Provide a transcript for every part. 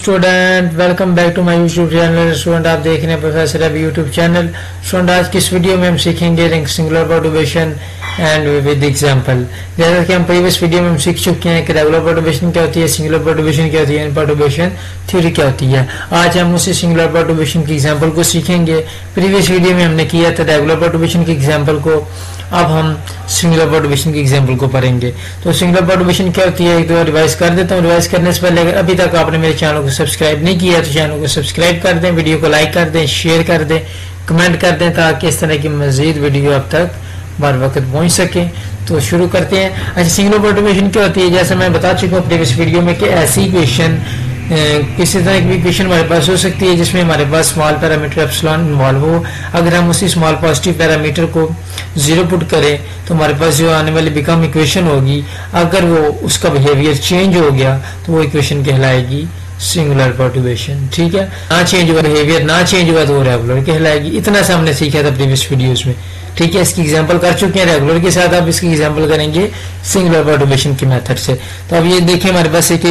Student welcome back to my YouTube channel. Student आप देख रहे हैं प्रोफेसर अभी यूट्यूब चैनल। स्टूडेंट आज की इस वीडियो में हम सीखेंगे singular perturbation and with example. जैसा कि हम प्रीवियस वीडियो में हम सीख चुके हैं कि रेगुलर पर्टर्बेशन क्या होती है, सिंगुलर पर्टर्बेशन क्या होती है, पर्टर्बेशन थ्योरी क्या होती है। आज हम उसी सिंगुलर पर्टर्बेशन की एग्जांपल को सीखेंगे। प्रीवियस वीडियो में हमने किया था रेगुलर पर्टर्बेशन की एग्जांपल को, अब हम सिंगुलर पर्टर्बेशन की एग्जांपल को पढ़ेंगे। तो सिंगुलर पर्टर्बेशन क्या होती है एक दो रिवाइज कर देता हूँ। रिवाइज करने से पहले अगर अभी तक आपने मेरे चैनल को सब्सक्राइब नहीं किया तो चैनल को सब्सक्राइब कर दें, वीडियो को लाइक कर दें, शेयर कर दें, कमेंट कर दें ताकि इस तरह की मजीद वीडियो अब तक बार वक्त पहुंच सके। तो शुरू करते हैं। अच्छा, सिंगुलर पर्टर्बेशन क्या होती है? जैसे मैं बता चुका हूँ प्रीवियस वीडियो में कि ऐसी इक्वेशन किसी तरह की इक्वेशन हमारे पास हो सकती है जिसमें हमारे पास स्मॉल पैरामीटर एप्सिलॉन इन्वॉल्व हो। अगर हम उसी स्मॉल पॉजिटिव पैरामीटर को जीरो पुट करें तो हमारे पास जो आने वाली बिकम इक्वेशन होगी, अगर वो उसका बिहेवियर चेंज हो गया तो वो इक्वेशन कहलाएगी सिंगुलर पर्टर्बेशन। ठीक है, ना चेंज हुआ बिहेवियर, ना चेंज हुआ तो वो रेगुलर कहलाएगी। इतना सा हमने सीखा था प्रीवियस वीडियोस में। ठीक है, इसकी एग्जांपल कर चुके हैं रेगुलर के साथ, अब इसकी एग्जांपल करेंगे सिंगुलर पर्टर्बेशन के मेथड से। तो अब ये देखिए हमारे पास एक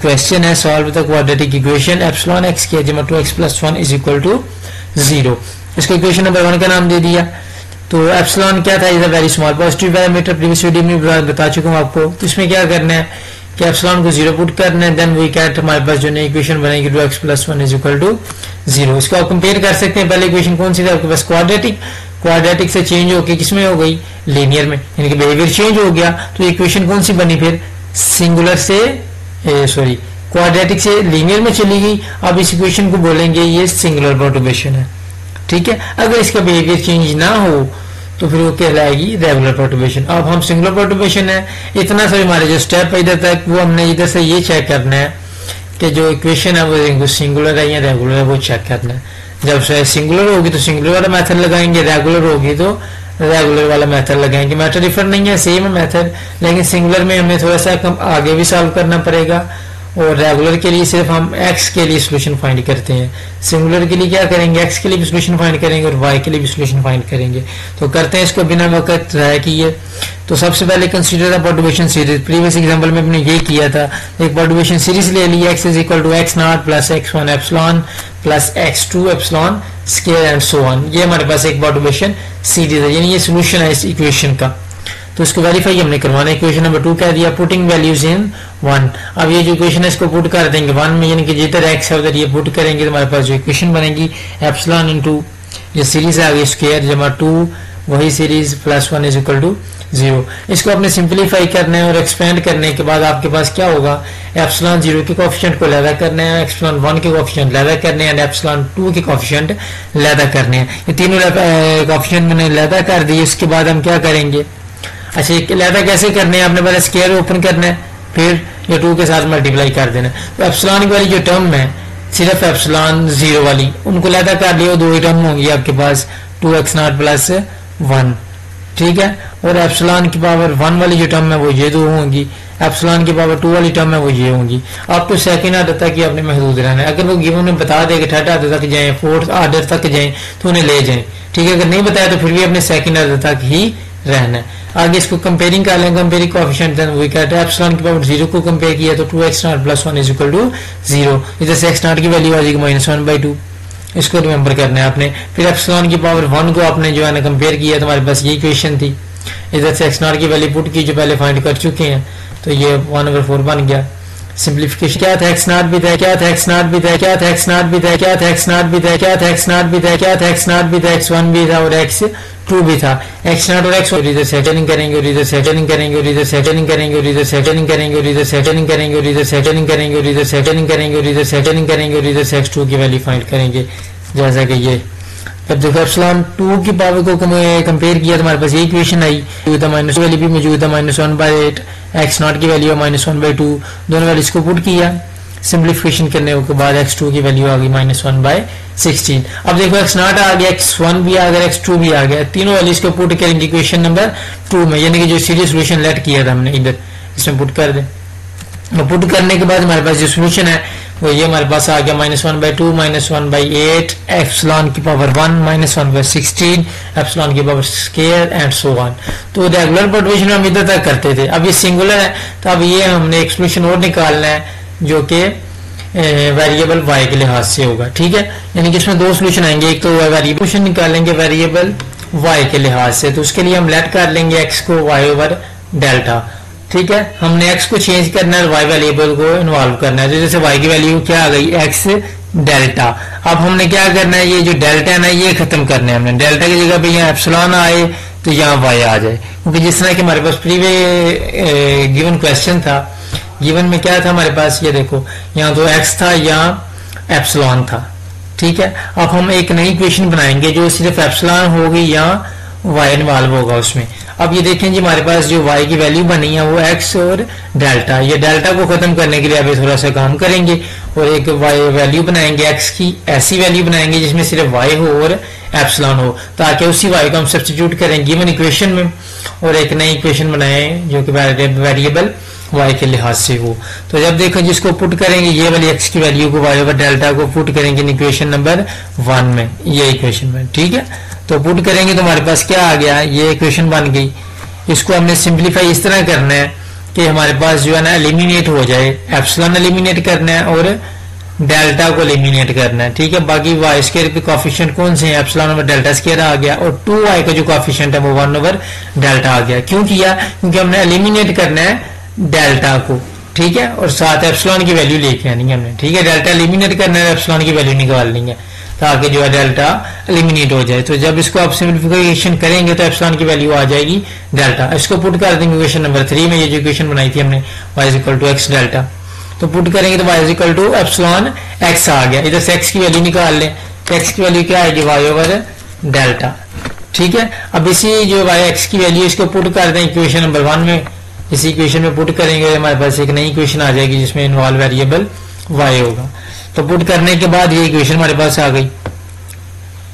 क्वेश्चन है, solve the quadratic equation epsilon x के जमा 2x + 1 = 0। इसको इक्वेशन नंबर 1 का नाम दे दिया। तो एप्सिलॉन क्या था? Is a very small positive parameter, previous video में बता चुका हूँ आपको। तो इसमें क्या करना है कि एप्सिलॉन को 0 पुट करना है, देन वी गेट हमारे पास जो नई इक्वेशन बनेगी 2x + 1 = 0। इसको आप कंपेयर कर सकते हैं। पहले इक्वेशन कौन सी थी आपके पास? क्वाड्रेटिक से चेंज होकर किसमें हो गई? लीनियर में, यानी कि बिहेवियर चेंज हो गया। तो इक्वेशन कौन सी बनी फिर? सिंगुलर से क्वाड्रेटिक से लीनियर में चली गई। अब इस इक्वेशन को बोलेंगे ये सिंगुलर पर्टर्बेशन है। ठीक है, अगर इसका बिहेवियर चेंज ना हो तो फिर वो कहलाएगी रेगुलर पर्टर्बेशन। अब हम सिंगुलर पर्टर्बेशन है, इतना सा हमारे जो स्टेप है इधर तक, वो हमने इधर से ये चेक करना है कि जो इक्वेशन है वो सिंगुलर है या रेगुलर है, वो चेक करना है। जब से सिंगुलर होगी तो सिंगुलर वाला मेथड लगाएंगे, रेगुलर होगी तो रेगुलर वाला मेथड लगाएंगे। मेथड डिफरेंट नहीं है, सेम है मेथड, लेकिन सिंगुलर में हमें थोड़ा सा कम आगे भी सॉल्व करना पड़ेगा और रेगुलर के लिए सिर्फ हम x के लिए सोल्यूशन फाइंड करते हैं। सिंगुलर के लिए क्या करेंगे? x के लिए भी सोल्यूशन फाइंड करेंगे और y के लिए भी सोल्यूशन फाइंड करेंगे। तो करते हैं इसको बिना वक्त ज़ाया किए। तो सबसे पहले consider the perturbation series. Previous example में हमने ये किया था, एक पर्टर्बेशन सीरीज ले ली, x = x0 + x1 epsilon + x2 epsilon square and so on. ये हमारे पास एक पर्टर्बेशन सीरीज है, यानी ये सोल्यूशन है इस इक्वेशन का। तो इसको वेरीफाई हमने करवाना है। इक्वेशन नंबर 2 कह दिया पुटिंग वैल्यूज इन 1। अब ये जो इक्वेशन है इसको पुट कर देंगे 1 में, यानी कि जिधर x है उधर ये पुट करेंगे तो हमारे पास जो इक्वेशन बनेगी एप्सिलॉन इनटू ये सीरीज आ गई स्क्वायर जमा 2 वही सीरीज + 1 = 0। इसको आपने सिंप्लीफाई करना है और एक्सपेंड करने के बाद आपके पास क्या होगा? एप्सिलॉन 0 के कोएफिशिएंट को लैदा करना है, एप्सिलॉन 1 के कोएफिशिएंट लैदा करने हैं, एप्सिलॉन 2 के कोएफिशिएंट लैदा करने हैं। ये तीनों कोएफिशिएंट मैंने लैदा कर दिए। उसके बाद हम क्या करेंगे? अच्छा, लैदा कैसे करने हैं? आपने पहले स्क्वायर ओपन करना है, फिर ये 2 के साथ मल्टीप्लाई कर देना। तो एप्सिलॉन वाली जो टर्म है सिर्फ एप्सिलॉन 0 वाली, उनको लैदा कर लिया, दो ही टर्म होंगी आपके पास 2x0 + 1। ठीक है, और एप्सिलॉन की पावर 1 वाली जो टर्म है वो ये दो होंगी, एप्सिलॉन की पावर 2 वाली टर्म है वो ये होंगी। आपको सेकंड ऑर्डर तक ही आपने महदूद रहना है। अगर वो गिवन में बता दे कि थर्ड ऑर्डर तक जाएं, फोर्थ ऑर्डर तक जाएं तो उन्हें ले जाएं। ठीक है, अगर नहीं बताया तो फिर भी अपने सेकंड ऑर्डर तक ही रहना है। आगे इसको कंपेयरिंग कर लें, कंपेयरिंग कोएफिशिएंट, देन वी कहते हैं एप्सिलॉन की पावर 0 को कंपेयर किया तो 2x0 + 1 = 0। इधर से x0 की वैल्यू आ जाएगी -1/2। इसको रिमेंबर करना है आपने। फिर एप्सिलॉन की पावर 1 को आपने जो है ना कंपेयर किया तो हमारे पास ये इक्वेशन थी। इधर से x0 की वैल्यू पुट की जो पहले फाइंड कर चुके हैं, तो ये 1/4 बन गया। सिंप्लीफिकेशन क्या था? x0 भी था, क्या था x0 भी था, क्या था x0 भी था, क्या था x0 भी था, क्या था x0 भी था, क्या था x0 भी था, x1 भी था और x2 भी था। x0 और x1 इधर सेटलिंग करेंगे और इधर सेटलिंग करेंगे और इधर सेटलिंग करेंगे और इधर सेटलिंग करेंगे और इधर सेटलिंग करेंगे और इधर सेटलिंग करेंगे और इधर सेटलिंग करेंगे और इधर सेटलिंग करेंगे और इधर से x2 की वैल्यू फाइंड करेंगे। जैसा कि ये जब देखो एप्सिलॉन 2 की पावर को कंपेयर किया तो हमारे पास ये इक्वेशन आई, माइनस वैल्यू भी मौजूद है -1/8, x0 की वैल्यू है -1/2, दोनों वैल्यूज को पुट किया। सिंप्लीफिकेशन करने के बाद x2 की वैल्यू आ गई -1/16। अब देखो x0 आ गया, x1 भी आ गया, x2 भी आ गया, तीनों वैल्यूज को पुट करेंगे इक्वेशन नंबर 2 में, यानी कि जो सीरीज सोल्यूशन लेट किया था हमने इधर इसमें पुट कर दे। पुट करने के बाद हमारे पास जो सोल्यूशन है वो ये हमारे पास आ गया -1/2 -1/8 एप्सिलॉन की पावर 1 -1/16 एप्सिलॉन की power square and so on. तो रेगुलर पर्टर्बेशन हम इधर तक करते थे। अब ये सिंगुलर है तो अब ये हमने एक सोल्यूशन और निकालना है जो कि वेरिएबल y के लिहाज से होगा। ठीक है, यानी कि इसमें दो सोल्यूशन आएंगे, एक तो वेरिएबल निकालेंगे वेरिएबल y के लिहाज से, तो उसके लिए हम लेट कर लेंगे x को y ओवर डेल्टा। ठीक है, हमने x को चेंज करना है, y वेरिएबल को इन्वॉल्व करना है, तो जैसे y की वैल्यू क्या आ गई x डेल्टा। अब हमने क्या करना है, ये जो डेल्टा है ना ये खत्म करना है हमने, डेल्टा की जगह पे यहाँ एप्सिलॉन आए तो यहाँ y आ जाए, क्योंकि जिस तरह कि हमारे पास प्रीवियस गिवन क्वेश्चन था, गिवन में क्या था हमारे पास, ये देखो यहाँ तो x था, यहाँ एप्सिलॉन था। ठीक है, अब हम एक नई इक्वेशन बनाएंगे जो सिर्फ एप्सिलॉन होगी, यहाँ y इन्वॉल्व होगा उसमें। अब ये देखें जी हमारे पास जो y की वैल्यू बनी है वो x और डेल्टा, ये डेल्टा को खत्म करने के लिए अभी थोड़ा सा काम करेंगे और एक y वैल्यू बनाएंगे, x की ऐसी वैल्यू बनाएंगे जिसमें सिर्फ y हो और एप्सिलॉन हो, ताकि उसी y को हम सब्स्टिट्यूट करें गिवन इक्वेशन में और एक नई इक्वेशन बनाएं जो कि वेरिएबल y के लिहाज से हो। तो जब देखो जिसको पुट करेंगे, ये वाली x की वैल्यू को y ओवर डेल्टा को पुट करेंगे इक्वेशन नंबर 1 में, ये इक्वेशन में। ठीक है, तो पुट करेंगे तो हमारे पास क्या आ गया, ये इक्वेशन बन गई। इसको हमने सिंप्लीफाई इस तरह करना है कि हमारे पास जो है ना एलिमिनेट हो जाए, एप्सिलॉन एलिमिनेट करना है और डेल्टा को एलिमिनेट करना है। ठीक है, बाकी वाई स्क्वायर के कोफिशिएंट कौन से हैं, एप्सिलॉन ओवर डेल्टा स्क्वायर आ गया और 2y का जो कोफिशिएंट है वो 1 ओवर डेल्टा आ गया। क्यों किया, क्योंकि हमने एलिमिनेट करना है डेल्टा को। ठीक है, और साथ एप्सिलॉन की वैल्यू लेके आनी है हमने। ठीक है, डेल्टा एलिमिनेट करना है, एप्सिलॉन की वैल्यू निकालनी है ताकि जो है डेल्टा एलिमिनेट हो जाए। तो जब इसको आप सिंप्लीफिकेशन करेंगे तो एप्सिलॉन की वैल्यू आ जाएगी डेल्टा। इसको पुट कर देंगे इक्वेशन नंबर 3 में, ये जो इक्वेशन बनाई थी हमने y equal to x delta, तो पुट करेंगे तो y equal to epsilon x आ गया। इधर से x की वैल्यू निकाल लें, x की वैल्यू क्या आएगी, y ओवर डेल्टा। ठीक है, अब इसी जो x की वैल्यू इसको पुट कर दें इक्वेशन नंबर 1 में, इसी इक्वेशन में पुट करेंगे हमारे पास एक नई इक्वेशन आ जाएगी जिसमें इन्वॉल्व वेरिएबल y होगा। तो पुट करने के बाद ये इक्वेशन हमारे पास आ गई।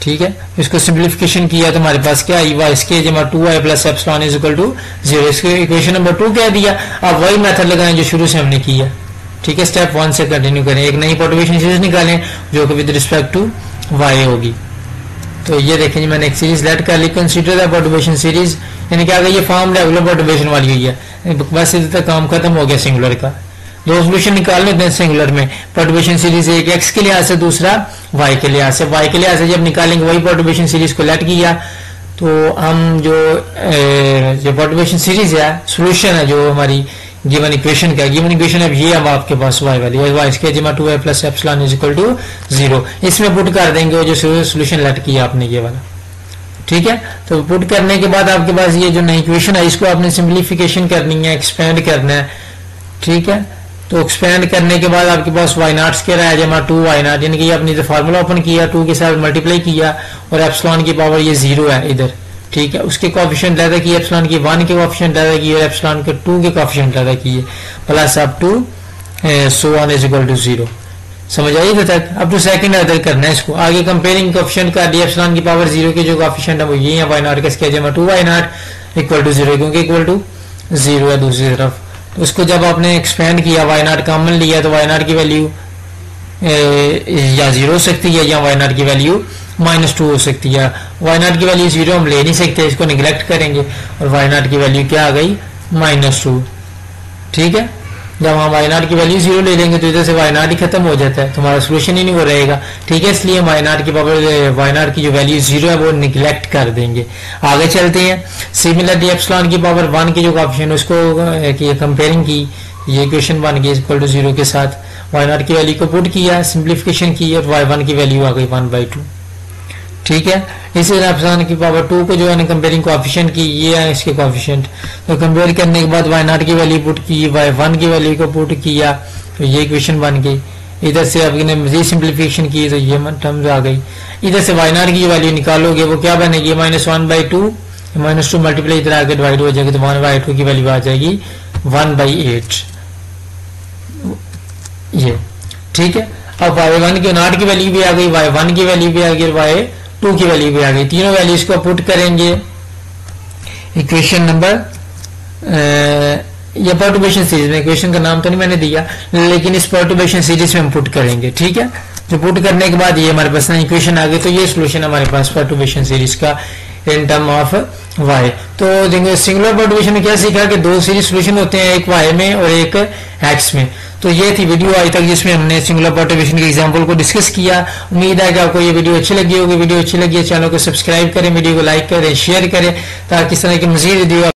ठीक है, इसको सिंप्लीफिकेशन किया तो हमारे पास क्या आई, वाई स्क्वायर जमा 2y plus epsilon is equal to 0। इसको इक्वेशन नंबर 2 कह दिया। अब वही मेथड लगाएं जो शुरू से हमने किया। ठीक है, स्टेप 1 से कंटिन्यू करें, एक नई परटुर्बेशन सीरीज निकालें जो कि विद रिस्पेक्ट टू y होगी। तो ये देखें जी मैंने एक सीरीज लेट कर ली, कंसीडर द परटुर्बेशन सीरीज, यानी क्या ये फॉर्म रेगुलर परटुर्बेशन वाली हुई है, बस इधर तक काम खत्म हो गया सिंगुलर का। दो सोल्यूशन निकाल लेते हैं सिंगुलर में, परटुर्बेशन सीरीज एक x के लिहाज से दूसरा y के लिहाज से। y के लिहाज से जब निकालेंगे वही परटुर्बेशन सीरीज को लेट किया तो हम जो परटुर्बेशन सीरीज है सोल्यूशन है जो हमारी गिवन इक्वेशन का, गिवन इक्वेशन अब ये अब आपके पास y वाली y स्क्वायर जमा 2y plus epsilon is equal to 0, इसमें पुट कर देंगे वो जो सोल्यूशन लेट किया आपने ये वाला। ठीक है, तो पुट करने के बाद आपके पास ये जो नई इक्वेशन है इसको आपने सिंप्लीफिकेशन करनी है, एक्सपेंड करना है। ठीक है, तो एक्सपेंड करने के बाद आपके पास y नॉट स्क्वायर आया जमा 2y नॉट, यानी कि आपने फार्मूला ओपन किया, 2 के साथ मल्टीप्लाई किया और एप्सिलॉन की पावर ये 0 है इधर। ठीक है, उसके कोएफिशिएंट ज्यादा किए, एप्सिलॉन की 1 के कोएफिशिएंट ज्यादा किए और एप्सिलॉन के 2 के कोएफिशिएंट ज्यादा किए, plus up to so on is equal to 0। समझ आई इधर तक? अब तो सेकंड ऑर्डर करना है इसको। आगे कंपेयरिंग कोएफिशिएंट का डी एप्सिलॉन की पावर 0 के जो कोएफिशिएंट है वो ये है, y नॉट का स्क्वायर जमा 2y नॉट इक्वल टू 0, क्योंकि इक्वल टू 0 है दूसरी तरफ। तो उसको जब आपने एक्सपेंड किया, y नॉट कॉमन लिया तो y नॉट की वैल्यू या 0 हो सकती है या y नॉट की वैल्यू -2 हो सकती है। y नॉट की वैल्यू 0 हम ले नहीं सकते, इसको निगलेक्ट करेंगे और y नॉट की वैल्यू क्या आ गई, -2। ठीक है, जब हम y नॉट की वैल्यू 0 ले लेंगे तो इधर से y नॉट ही खत्म हो जाता है, तुम्हारा सोल्यूशन ही नहीं वो रहेगा। ठीक है, इसलिए y नॉट की पावर y नॉट की जो वैल्यू 0 है वो निगलेक्ट कर देंगे। आगे चलते हैं, सिमिलरली एप्सिलॉन की पावर 1 की जो कोएफिशिएंट उसको कंपेयरिंग की, ये इक्वेशन बन गई इक्वल टू 0 के साथ y नॉट की वैल्यू को पुट किया, सिंप्लीफिकेशन की और y1 की वैल्यू आ गई 1/2। ठीक है, इसी तरह एप्सिलॉन की पावर 2 को जो है कंपेयरिंग कोएफिशिएंट की, ये है इसके कोएफिशिएंट। तो कंपेयर करने के बाद y नॉट की वैल्यू पुट की, y1 की वैल्यू को पुट किया तो ये इक्वेशन बन गई। इधर से अब मजीद सिंप्लीफिकेशन की तो ये टर्म्स आ गई। इधर से y नॉट की वैल्यू निकालोगे वो क्या बनेगी, -1/2, -2 मल्टीप्लाई इधर आके डिवाइड हो जाएगी तो 1/2 की वैल्यू आ जाएगी 1/8 ये। ठीक है, अब y1 की नॉट की वैल्यू भी आ गई, y1 की वैल्यू भी आ गई, y2 की वैल्यू भी आ गई। तीनों वैल्यूज को पुट करेंगे इक्वेशन नंबर ये परटुर्बेशन सीरीज में, इक्वेशन का नाम तो नहीं मैंने दिया लेकिन इस परटुर्बेशन सीरीज में हम पुट करेंगे। ठीक है, तो पुट करने के बाद ये हमारे पास ना इक्वेशन आ गई, तो ये सोल्यूशन हमारे पास परटुर्बेशन सीरीज का इन टर्म ऑफ y। तो देखिए सिंगुलर मोटिवेशन में क्या सीखा कि दो सीरीज सोल्यूशन होते हैं, एक y में और एक x में। तो ये थी वीडियो आज तक जिसमें हमने सिंगुलर मोटिवेशन के एग्जांपल को डिस्कस किया। उम्मीद है कि आपको ये वीडियो अच्छी लगी होगी। वीडियो अच्छी लगी है चैनल को सब्सक्राइब करें, वीडियो को लाइक करें, शेयर करें ताकि इस तरह की मजीद वीडियो